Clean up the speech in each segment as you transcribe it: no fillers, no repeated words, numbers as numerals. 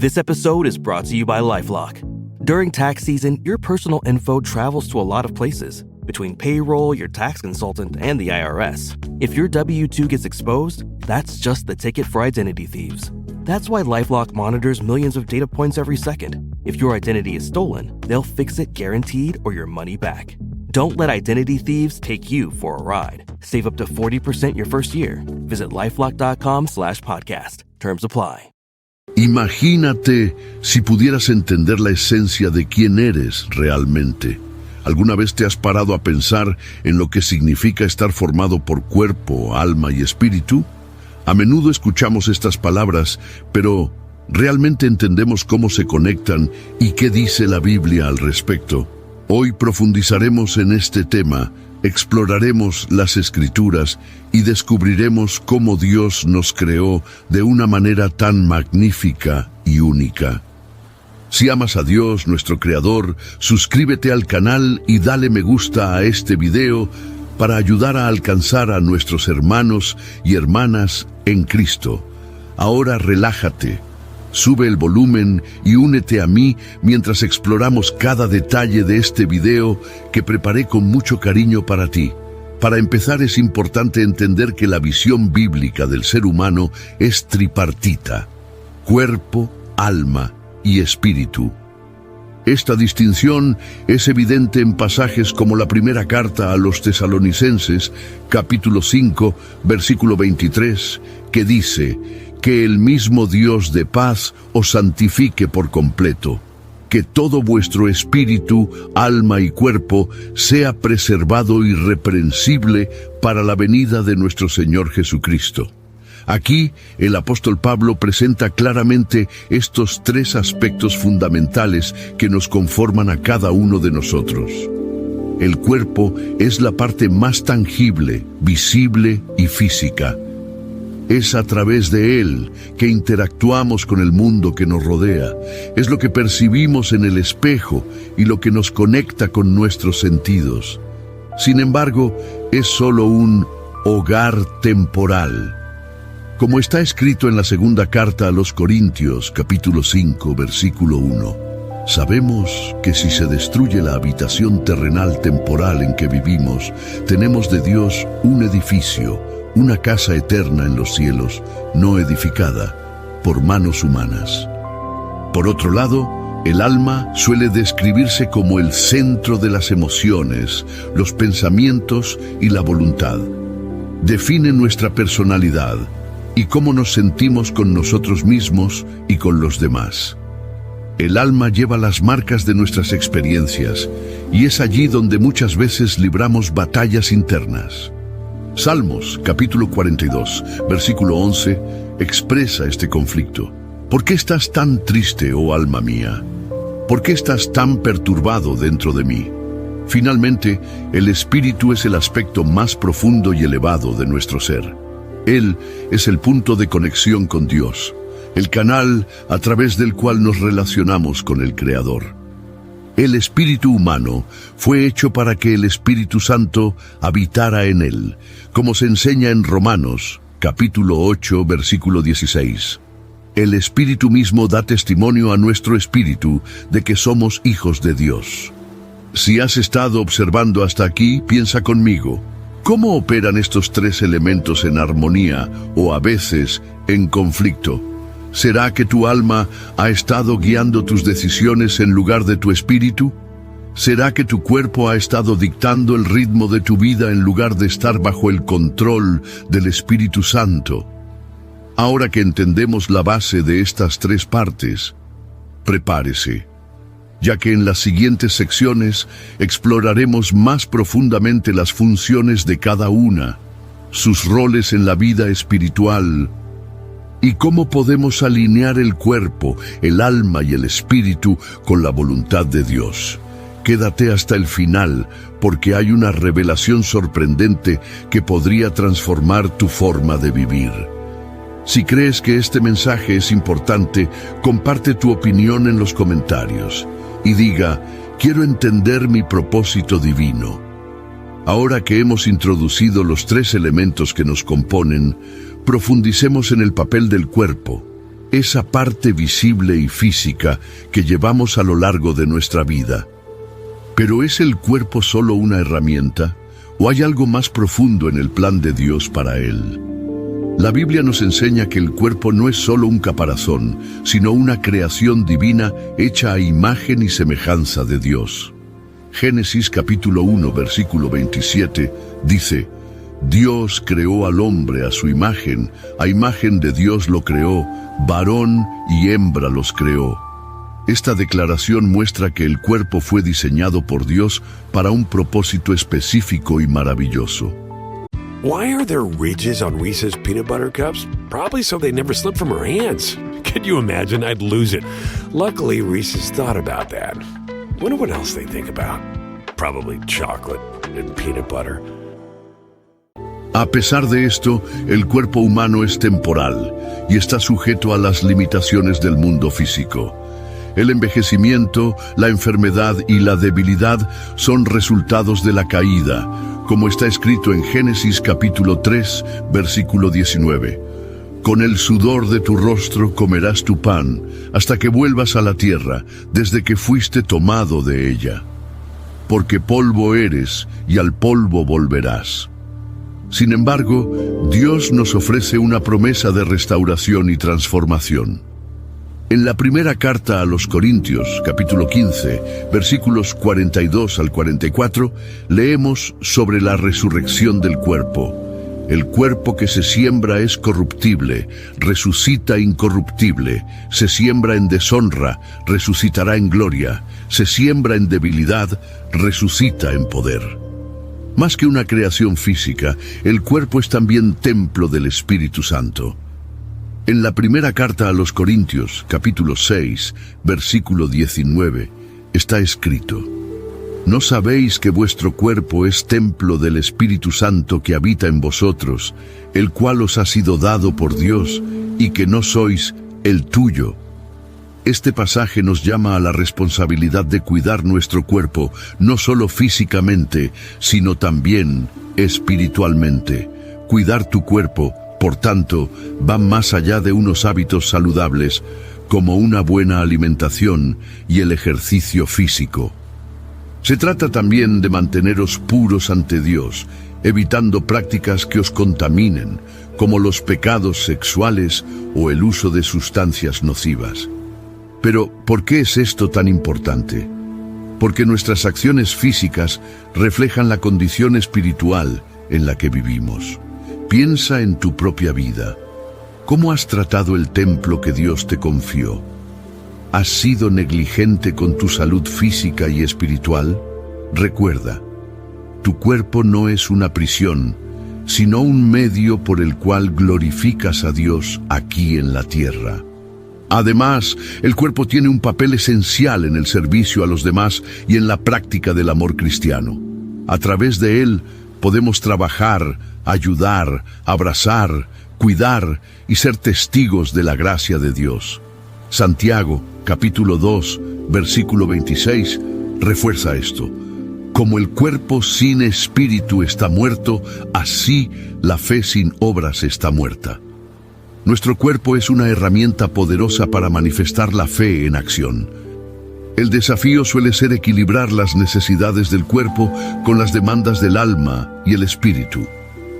This episode is brought to you by LifeLock. During tax season, your personal info travels to a lot of places, between payroll, your tax consultant, and the IRS. If your W-2 gets exposed, that's just the ticket for identity thieves. That's why LifeLock monitors millions of data points every second. If your identity is stolen, they'll fix it guaranteed or your money back. Don't let identity thieves take you for a ride. Save up to 40% your first year. Visit LifeLock.com/podcast. Terms apply. Imagínate si pudieras entender la esencia de quién eres realmente. ¿Alguna vez te has parado a pensar en lo que significa estar formado por cuerpo, alma y espíritu? A menudo escuchamos estas palabras, pero ¿realmente entendemos cómo se conectan y qué dice la Biblia al respecto? Hoy profundizaremos en este tema, exploraremos las Escrituras y descubriremos cómo Dios nos creó de una manera tan magnífica y única. Si amas a Dios, nuestro Creador, suscríbete al canal y dale me gusta a este video para ayudar a alcanzar a nuestros hermanos y hermanas en Cristo. Ahora relájate, sube el volumen y únete a mí mientras exploramos cada detalle de este video que preparé con mucho cariño para ti. Para empezar, es importante entender que la visión bíblica del ser humano es tripartita: cuerpo, alma y espíritu. Esta distinción es evidente en pasajes como la primera carta a los Tesalonicenses, capítulo 5, versículo 23, que dice: que el mismo Dios de paz os santifique por completo, que todo vuestro espíritu, alma y cuerpo sea preservado irreprensible para la venida de nuestro Señor Jesucristo. Aquí, el apóstol Pablo presenta claramente estos tres aspectos fundamentales que nos conforman a cada uno de nosotros. El cuerpo es la parte más tangible, visible y física. Es a través de él que interactuamos con el mundo que nos rodea. Es lo que percibimos en el espejo y lo que nos conecta con nuestros sentidos. Sin embargo, es solo un hogar temporal. Como está escrito en la segunda carta a los Corintios, capítulo 5, versículo 1, sabemos que si se destruye la habitación terrenal temporal en que vivimos, tenemos de Dios un edificio, una casa eterna en los cielos, no edificada por manos humanas. Por otro lado, el alma suele describirse como el centro de las emociones, los pensamientos y la voluntad. Define nuestra personalidad y cómo nos sentimos con nosotros mismos y con los demás. El alma lleva las marcas de nuestras experiencias y es allí donde muchas veces libramos batallas internas. Salmos, capítulo 42, versículo 11, expresa este conflicto. ¿Por qué estás tan triste, oh alma mía? ¿Por qué estás tan perturbado dentro de mí? Finalmente, el espíritu es el aspecto más profundo y elevado de nuestro ser. Él es el punto de conexión con Dios, el canal a través del cual nos relacionamos con el Creador. El espíritu humano fue hecho para que el Espíritu Santo habitara en él, como se enseña en Romanos, capítulo 8, versículo 16. El Espíritu mismo da testimonio a nuestro espíritu de que somos hijos de Dios. Si has estado observando hasta aquí, piensa conmigo. ¿Cómo operan estos tres elementos en armonía o a veces en conflicto? ¿Será que tu alma ha estado guiando tus decisiones en lugar de tu espíritu? ¿Será que tu cuerpo ha estado dictando el ritmo de tu vida en lugar de estar bajo el control del Espíritu Santo? Ahora que entendemos la base de estas tres partes, prepárese, ya que en las siguientes secciones exploraremos más profundamente las funciones de cada una, sus roles en la vida espiritual, y cómo podemos alinear el cuerpo, el alma y el espíritu con la voluntad de Dios. Quédate hasta el final, porque hay una revelación sorprendente que podría transformar tu forma de vivir. Si crees que este mensaje es importante, comparte tu opinión en los comentarios y diga: quiero entender mi propósito divino. Ahora que hemos introducido los tres elementos que nos componen, profundicemos en el papel del cuerpo. esa parte visible y física que llevamos a lo largo de nuestra vida. ¿Pero es el cuerpo solo una herramienta? ¿O hay algo más profundo en el plan de Dios para él? La Biblia nos enseña que el cuerpo no es solo un caparazón, sino una creación divina hecha a imagen y semejanza de Dios. Génesis capítulo 1, versículo 27, dice: Dios creó al hombre a su imagen de Dios lo creó, varón y hembra los creó. Esta declaración muestra que el cuerpo fue diseñado por Dios para un propósito específico y maravilloso. Why are there ridges on Reese's peanut butter cups? Probably so they never slip from her hands. Can you imagine? I'd lose it. Luckily, Reese's thought about that. Wonder what else they think about. Probably chocolate and peanut butter. A pesar de esto, el cuerpo humano es temporal y está sujeto a las limitaciones del mundo físico. El envejecimiento, la enfermedad y la debilidad son resultados de la caída, como está escrito en Génesis capítulo 3, versículo 19. Con el sudor de tu rostro comerás tu pan, hasta que vuelvas a la tierra, desde que fuiste tomado de ella. Porque polvo eres, y al polvo volverás. Sin embargo, Dios nos ofrece una promesa de restauración y transformación. En la primera carta a los Corintios, capítulo 15, versículos 42 al 44, leemos sobre la resurrección del cuerpo. El cuerpo que se siembra es corruptible, resucita incorruptible. Se siembra en deshonra, resucitará en gloria. Se siembra en debilidad, resucita en poder. Más que una creación física, el cuerpo es también templo del Espíritu Santo. En la primera carta a los Corintios, capítulo 6, versículo 19, está escrito: ¿No sabéis que vuestro cuerpo es templo del Espíritu Santo que habita en vosotros, el cual os ha sido dado por Dios, y que no sois el tuyo? Este pasaje nos llama a la responsabilidad de cuidar nuestro cuerpo, no solo físicamente, sino también espiritualmente. Cuidar tu cuerpo, por tanto, va más allá de unos hábitos saludables, como una buena alimentación y el ejercicio físico. Se trata también de manteneros puros ante Dios, evitando prácticas que os contaminen, como los pecados sexuales o el uso de sustancias nocivas. Pero, ¿por qué es esto tan importante? Porque nuestras acciones físicas reflejan la condición espiritual en la que vivimos. Piensa en tu propia vida. ¿Cómo has tratado el templo que Dios te confió? ¿Has sido negligente con tu salud física y espiritual? Recuerda, tu cuerpo no es una prisión, sino un medio por el cual glorificas a Dios aquí en la tierra. Además, el cuerpo tiene un papel esencial en el servicio a los demás y en la práctica del amor cristiano. A través de él podemos trabajar, ayudar, abrazar, cuidar y ser testigos de la gracia de Dios. Santiago, capítulo 2, versículo 26, refuerza esto. Como el cuerpo sin espíritu está muerto, así la fe sin obras está muerta. Nuestro cuerpo es una herramienta poderosa para manifestar la fe en acción. El desafío suele ser equilibrar las necesidades del cuerpo con las demandas del alma y el espíritu.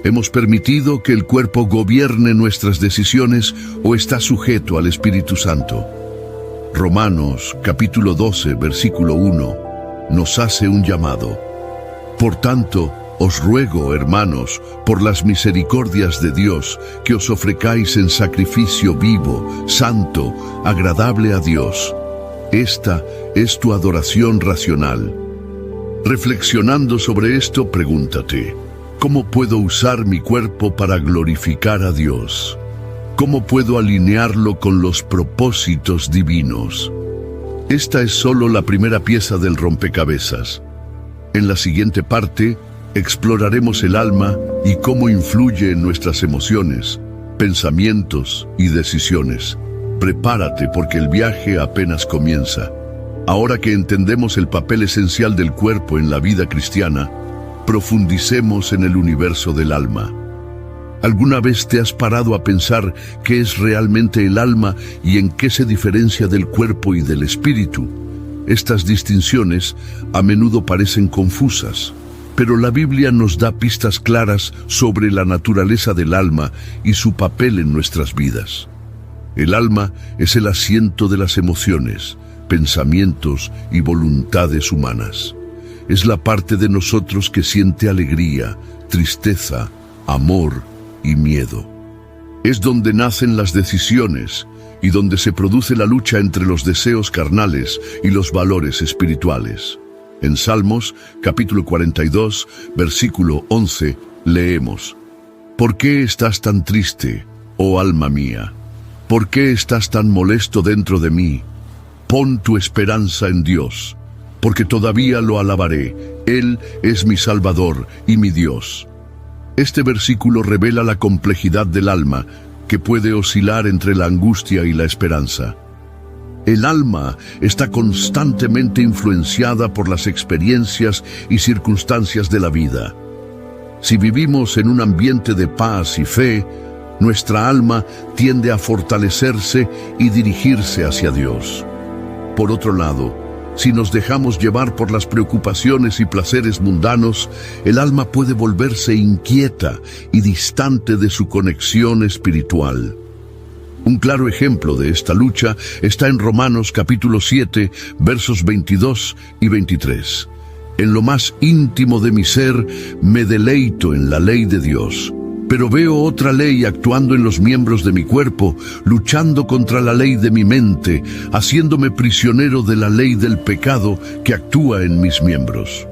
¿Hemos permitido que el cuerpo gobierne nuestras decisiones o está sujeto al Espíritu Santo? Romanos, capítulo 12, versículo 1, nos hace un llamado. Por tanto, os ruego, hermanos, por las misericordias de Dios, que os ofrezcáis en sacrificio vivo, santo, agradable a Dios. Esta es tu adoración racional. Reflexionando sobre esto, pregúntate, ¿cómo puedo usar mi cuerpo para glorificar a Dios? ¿Cómo puedo alinearlo con los propósitos divinos? Esta es solo la primera pieza del rompecabezas. En la siguiente parte, exploraremos el alma y cómo influye en nuestras emociones, pensamientos y decisiones. Prepárate porque el viaje apenas comienza. Ahora que entendemos el papel esencial del cuerpo en la vida cristiana, profundicemos en el universo del alma. ¿Alguna vez te has parado a pensar qué es realmente el alma y en qué se diferencia del cuerpo y del espíritu? Estas distinciones a menudo parecen confusas, pero la Biblia nos da pistas claras sobre la naturaleza del alma y su papel en nuestras vidas. El alma es el asiento de las emociones, pensamientos y voluntades humanas. Es la parte de nosotros que siente alegría, tristeza, amor y miedo. Es donde nacen las decisiones y donde se produce la lucha entre los deseos carnales y los valores espirituales. En Salmos, capítulo 42, versículo 11, leemos: ¿Por qué estás tan triste, oh alma mía? ¿Por qué estás tan molesto dentro de mí? Pon tu esperanza en Dios, porque todavía lo alabaré. Él es mi Salvador y mi Dios. Este versículo revela la complejidad del alma, que puede oscilar entre la angustia y la esperanza. El alma está constantemente influenciada por las experiencias y circunstancias de la vida. Si vivimos en un ambiente de paz y fe, nuestra alma tiende a fortalecerse y dirigirse hacia Dios. Por otro lado, si nos dejamos llevar por las preocupaciones y placeres mundanos, el alma puede volverse inquieta y distante de su conexión espiritual. Un claro ejemplo de esta lucha está en Romanos capítulo 7, versos 22 y 23. En lo más íntimo de mi ser me deleito en la ley de Dios, pero veo otra ley actuando en los miembros de mi cuerpo, luchando contra la ley de mi mente, haciéndome prisionero de la ley del pecado que actúa en mis miembros.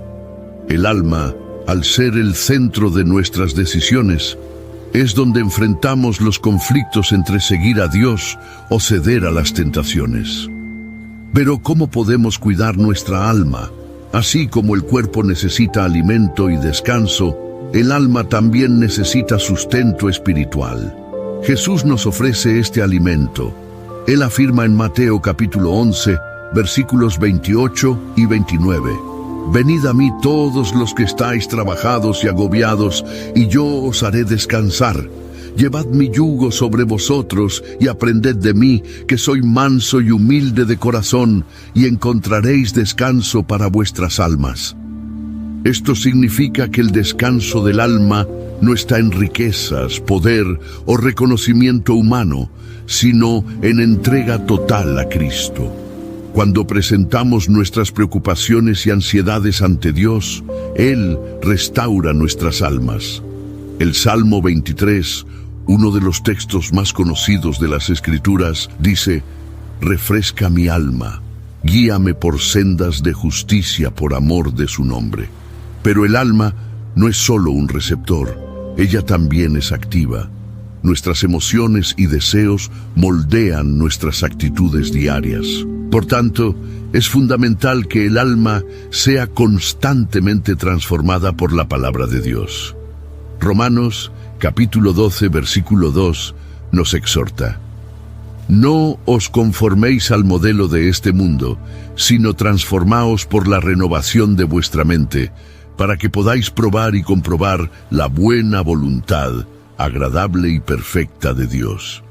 El alma, al ser el centro de nuestras decisiones, es donde enfrentamos los conflictos entre seguir a Dios o ceder a las tentaciones. Pero ¿cómo podemos cuidar nuestra alma? Así como el cuerpo necesita alimento y descanso, el alma también necesita sustento espiritual. Jesús nos ofrece este alimento. Él afirma en Mateo capítulo 11, versículos 28 y 29. Venid a mí todos los que estáis trabajados y agobiados, y yo os haré descansar. Llevad mi yugo sobre vosotros y aprended de mí, que soy manso y humilde de corazón, y encontraréis descanso para vuestras almas. Esto significa que el descanso del alma no está en riquezas, poder o reconocimiento humano, sino en entrega total a Cristo. Cuando presentamos nuestras preocupaciones y ansiedades ante Dios, Él restaura nuestras almas. El Salmo 23, uno de los textos más conocidos de las Escrituras, dice: «Refresca mi alma, guíame por sendas de justicia por amor de su nombre». Pero el alma no es solo un receptor, ella también es activa. Nuestras emociones y deseos moldean nuestras actitudes diarias. Por tanto, es fundamental que el alma sea constantemente transformada por la palabra de Dios. Romanos, capítulo 12, versículo 2, nos exhorta: «No os conforméis al modelo de este mundo, sino transformaos por la renovación de vuestra mente, para que podáis probar y comprobar la buena voluntad, agradable y perfecta de Dios».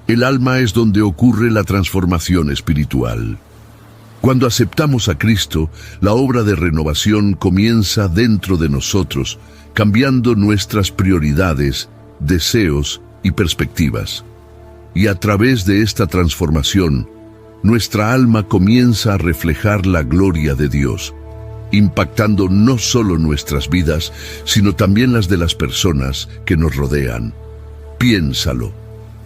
El alma es donde ocurre la transformación espiritual. Cuando aceptamos a Cristo, la obra de renovación comienza dentro de nosotros, cambiando nuestras prioridades, deseos y perspectivas. Y a través de esta transformación, nuestra alma comienza a reflejar la gloria de Dios, impactando no solo nuestras vidas, sino también las de las personas que nos rodean. Piénsalo.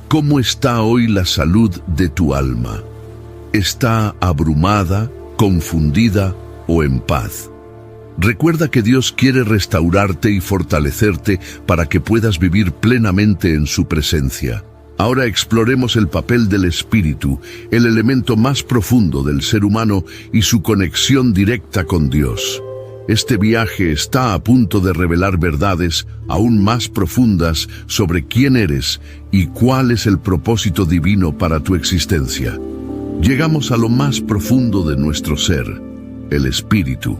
¿Cómo está hoy la salud de tu alma? ¿Está abrumada, confundida o en paz? Recuerda que Dios quiere restaurarte y fortalecerte para que puedas vivir plenamente en su presencia. Ahora exploremos el papel del espíritu, el elemento más profundo del ser humano y su conexión directa con Dios. Este viaje está a punto de revelar verdades aún más profundas sobre quién eres y cuál es el propósito divino para tu existencia. Llegamos a lo más profundo de nuestro ser, el espíritu.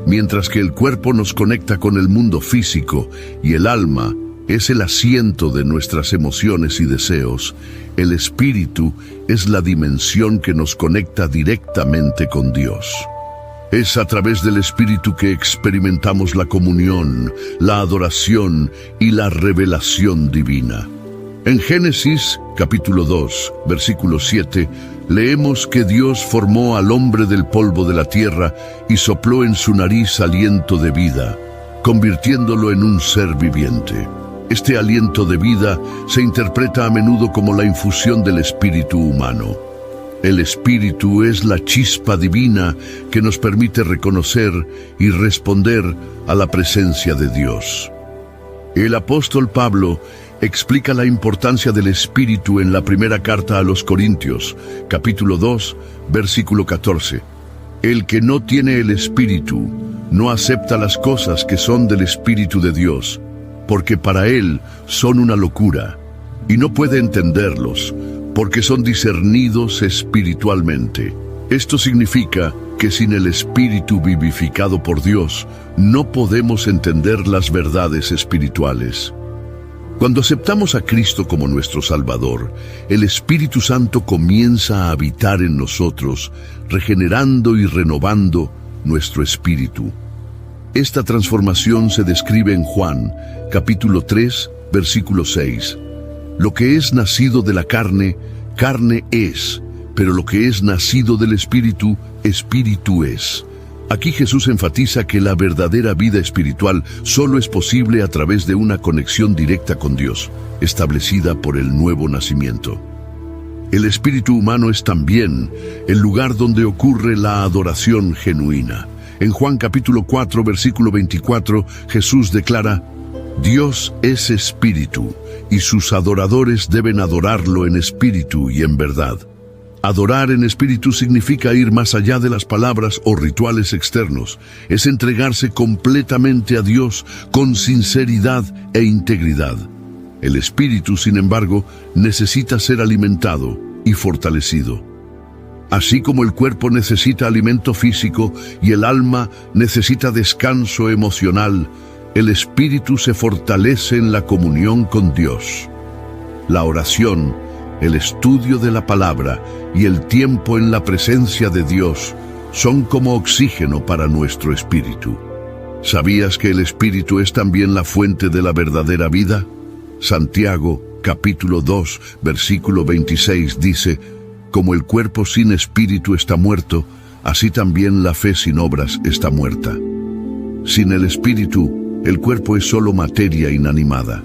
Mientras que el cuerpo nos conecta con el mundo físico y el alma es el asiento de nuestras emociones y deseos. El espíritu es la dimensión que nos conecta directamente con Dios. Es a través del espíritu que experimentamos la comunión, la adoración y la revelación divina. En Génesis, capítulo 2, versículo 7, leemos que Dios formó al hombre del polvo de la tierra y sopló en su nariz aliento de vida, convirtiéndolo en un ser viviente. Este aliento de vida se interpreta a menudo como la infusión del espíritu humano. El espíritu es la chispa divina que nos permite reconocer y responder a la presencia de Dios. El apóstol Pablo explica la importancia del espíritu en la primera carta a los Corintios, capítulo 2, versículo 14. El que no tiene el espíritu no acepta las cosas que son del espíritu de Dios, porque para él son una locura, y no puede entenderlos, porque son discernidos espiritualmente. Esto significa que sin el espíritu vivificado por Dios, no podemos entender las verdades espirituales. Cuando aceptamos a Cristo como nuestro Salvador, el Espíritu Santo comienza a habitar en nosotros, regenerando y renovando nuestro espíritu. Esta transformación se describe en Juan, capítulo 3, versículo 6. Lo que es nacido de la carne, carne es, pero lo que es nacido del Espíritu, Espíritu es. Aquí Jesús enfatiza que la verdadera vida espiritual solo es posible a través de una conexión directa con Dios, establecida por el nuevo nacimiento. El espíritu humano es también el lugar donde ocurre la adoración genuina. En Juan capítulo 4, versículo 24, Jesús declara: Dios es espíritu, y sus adoradores deben adorarlo en espíritu y en verdad. Adorar en espíritu significa ir más allá de las palabras o rituales externos. Es entregarse completamente a Dios con sinceridad e integridad. El espíritu, sin embargo, necesita ser alimentado y fortalecido. Así como el cuerpo necesita alimento físico y el alma necesita descanso emocional, el espíritu se fortalece en la comunión con Dios. La oración, el estudio de la palabra y el tiempo en la presencia de Dios son como oxígeno para nuestro espíritu. ¿Sabías que el espíritu es también la fuente de la verdadera vida? Santiago, capítulo 2, versículo 26 dice: Como el cuerpo sin espíritu está muerto, así también la fe sin obras está muerta. Sin el espíritu, el cuerpo es solo materia inanimada.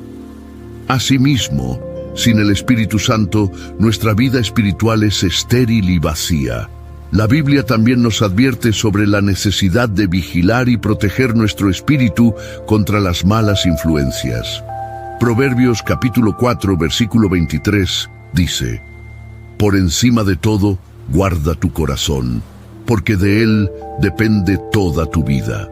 Asimismo, sin el Espíritu Santo, nuestra vida espiritual es estéril y vacía. La Biblia también nos advierte sobre la necesidad de vigilar y proteger nuestro espíritu contra las malas influencias. Proverbios capítulo 4, versículo 23 dice: Por encima de todo, guarda tu corazón, porque de él depende toda tu vida.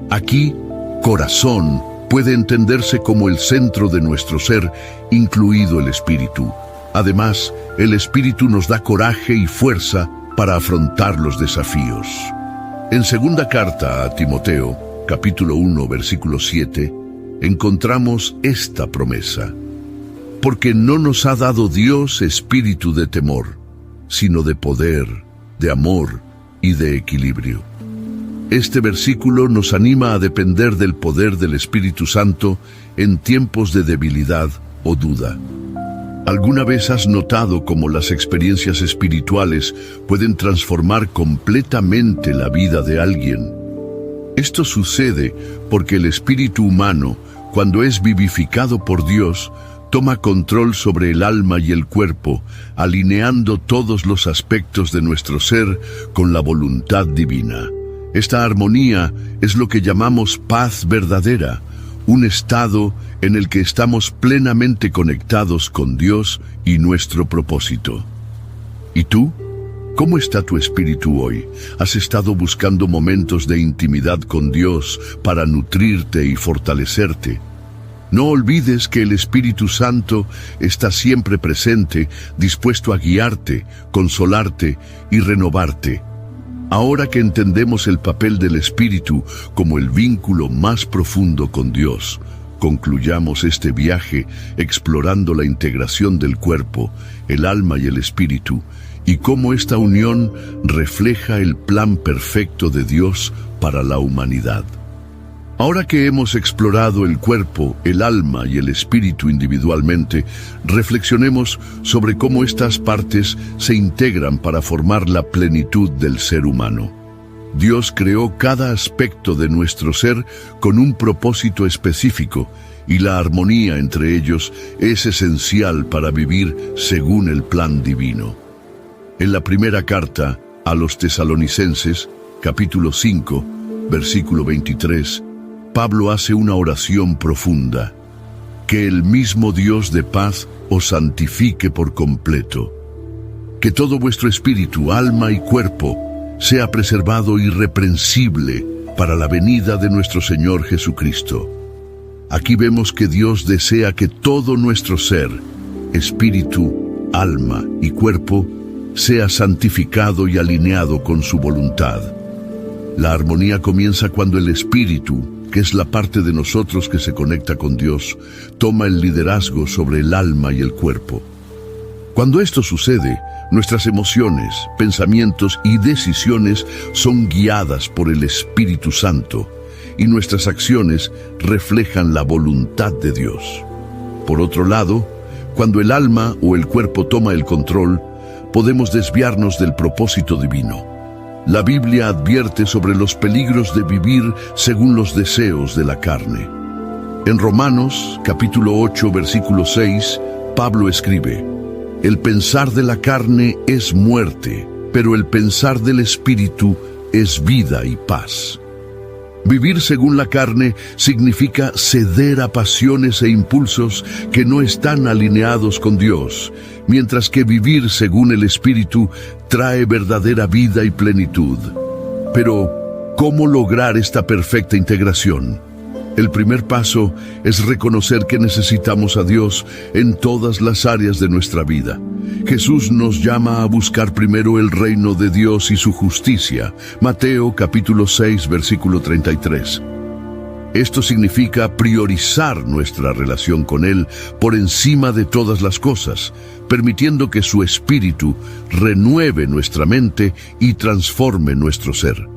Aquí, corazón puede entenderse como el centro de nuestro ser, incluido el espíritu. Además, el espíritu nos da coraje y fuerza para afrontar los desafíos. En segunda carta a Timoteo, capítulo 1, versículo 7, encontramos esta promesa: Porque no nos ha dado Dios espíritu de temor, sino de poder, de amor y de equilibrio. Este versículo nos anima a depender del poder del Espíritu Santo en tiempos de debilidad o duda. ¿Alguna vez has notado cómo las experiencias espirituales pueden transformar completamente la vida de alguien? Esto sucede porque el espíritu humano, cuando es vivificado por Dios, toma control sobre el alma y el cuerpo, alineando todos los aspectos de nuestro ser con la voluntad divina. Esta armonía es lo que llamamos paz verdadera, un estado en el que estamos plenamente conectados con Dios y nuestro propósito. ¿Y tú? ¿Cómo está tu espíritu hoy? ¿Has estado buscando momentos de intimidad con Dios para nutrirte y fortalecerte? No olvides que el Espíritu Santo está siempre presente, dispuesto a guiarte, consolarte y renovarte. Ahora que entendemos el papel del Espíritu como el vínculo más profundo con Dios, Concluyamos este viaje explorando la integración del cuerpo, el alma y el espíritu, y cómo esta unión refleja el plan perfecto de Dios para la humanidad. Ahora que hemos explorado el cuerpo, el alma y el espíritu individualmente, reflexionemos sobre cómo estas partes se integran para formar la plenitud del ser humano. Dios creó cada aspecto de nuestro ser con un propósito específico, y la armonía entre ellos es esencial para vivir según el plan divino. En la primera carta a los Tesalonicenses, capítulo 5, versículo 23, Pablo hace una oración profunda: que el mismo Dios de paz os santifique por completo. Que todo vuestro espíritu, alma y cuerpo sea preservado irreprensible para la venida de nuestro Señor Jesucristo. Aquí vemos que Dios desea que todo nuestro ser, espíritu, alma y cuerpo, sea santificado y alineado con su voluntad. La armonía comienza cuando el espíritu, que es la parte de nosotros que se conecta con Dios, toma el liderazgo sobre el alma y el cuerpo. Cuando esto sucede, nuestras emociones, pensamientos y decisiones son guiadas por el Espíritu Santo, y nuestras acciones reflejan la voluntad de Dios. Por otro lado, cuando el alma o el cuerpo toma el control, podemos desviarnos del propósito divino. La Biblia advierte sobre los peligros de vivir según los deseos de la carne. En Romanos, capítulo 8, versículo 6, Pablo escribe: el pensar de la carne es muerte, pero el pensar del espíritu es vida y paz. Vivir según la carne significa ceder a pasiones e impulsos que no están alineados con Dios, mientras que vivir según el Espíritu trae verdadera vida y plenitud. Pero, ¿cómo lograr esta perfecta integración? El primer paso es reconocer que necesitamos a Dios en todas las áreas de nuestra vida. Jesús nos llama a buscar primero el reino de Dios y su justicia. Mateo capítulo 6, versículo 33. Esto significa priorizar nuestra relación con Él por encima de todas las cosas, permitiendo que su Espíritu renueve nuestra mente y transforme nuestro ser.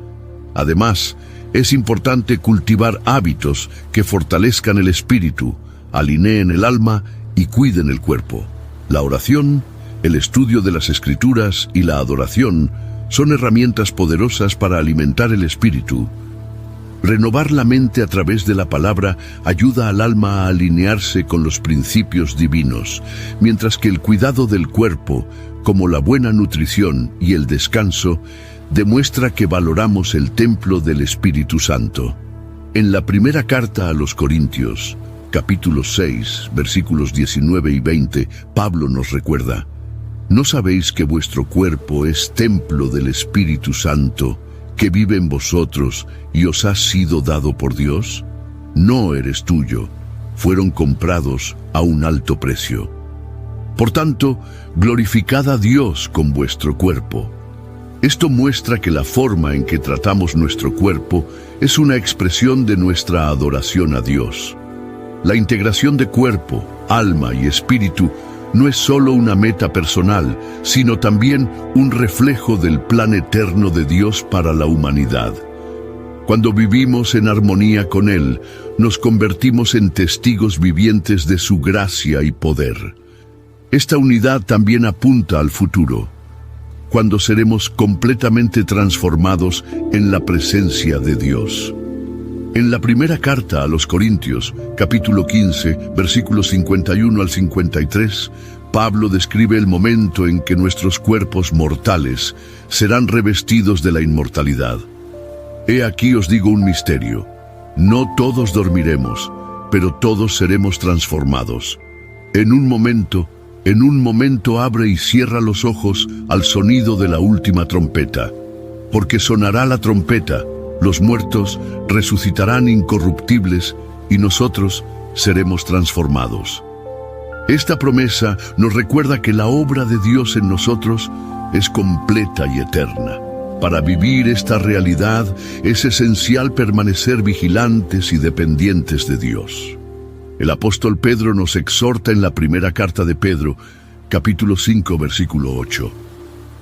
Además, es importante cultivar hábitos que fortalezcan el espíritu, alineen el alma y cuiden el cuerpo. La oración, el estudio de las Escrituras y la adoración son herramientas poderosas para alimentar el espíritu. Renovar la mente a través de la palabra ayuda al alma a alinearse con los principios divinos, mientras que el cuidado del cuerpo, como la buena nutrición y el descanso, demuestra que valoramos el templo del Espíritu Santo. En la primera carta a los Corintios, capítulo 6, versículos 19 y 20, Pablo nos recuerda: ¿no sabéis que vuestro cuerpo es templo del Espíritu Santo, que vive en vosotros y os ha sido dado por Dios? No eres tuyo, fueron comprados a un alto precio. Por tanto, glorificad a Dios con vuestro cuerpo. Esto muestra que la forma en que tratamos nuestro cuerpo es una expresión de nuestra adoración a Dios. La integración de cuerpo, alma y espíritu no es solo una meta personal, sino también un reflejo del plan eterno de Dios para la humanidad. Cuando vivimos en armonía con Él, nos convertimos en testigos vivientes de su gracia y poder. Esta unidad también apunta al futuro, cuando seremos completamente transformados en la presencia de Dios. En la primera carta a los Corintios, capítulo 15, versículos 51 al 53, Pablo describe el momento en que nuestros cuerpos mortales serán revestidos de la inmortalidad. He aquí os digo un misterio: no todos dormiremos, pero todos seremos transformados. En un momento abre y cierra los ojos al sonido de la última trompeta. Porque sonará la trompeta, los muertos resucitarán incorruptibles y nosotros seremos transformados. Esta promesa nos recuerda que la obra de Dios en nosotros es completa y eterna. Para vivir esta realidad es esencial permanecer vigilantes y dependientes de Dios. El apóstol Pedro nos exhorta en la primera carta de Pedro, capítulo 5, versículo 8.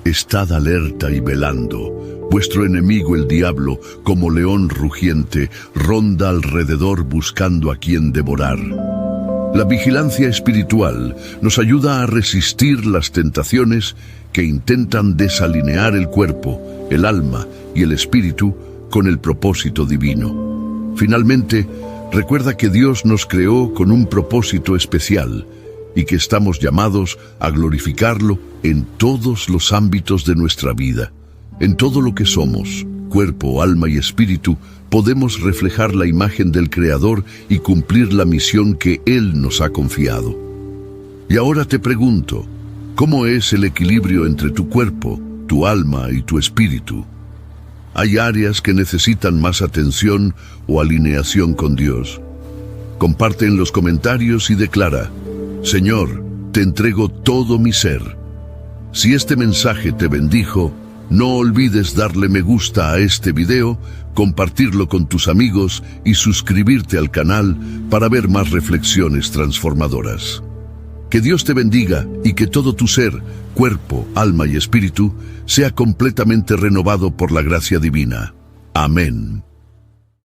Estad alerta y velando. Vuestro enemigo el diablo, como león rugiente, ronda alrededor buscando a quien devorar. La vigilancia espiritual nos ayuda a resistir las tentaciones que intentan desalinear el cuerpo, el alma y el espíritu con el propósito divino. Finalmente, recuerda que Dios nos creó con un propósito especial y que estamos llamados a glorificarlo en todos los ámbitos de nuestra vida. En todo lo que somos, cuerpo, alma y espíritu, podemos reflejar la imagen del Creador y cumplir la misión que Él nos ha confiado. Y ahora te pregunto, ¿cómo es el equilibrio entre tu cuerpo, tu alma y tu espíritu? ¿Hay áreas que necesitan más atención o alineación con Dios? Comparte en los comentarios y declara: Señor, te entrego todo mi ser. Si este mensaje te bendijo, no olvides darle me gusta a este video, compartirlo con tus amigos y suscribirte al canal para ver más reflexiones transformadoras. Que Dios te bendiga y que todo tu ser, cuerpo, alma y espíritu sea completamente renovado por la gracia divina. Amén.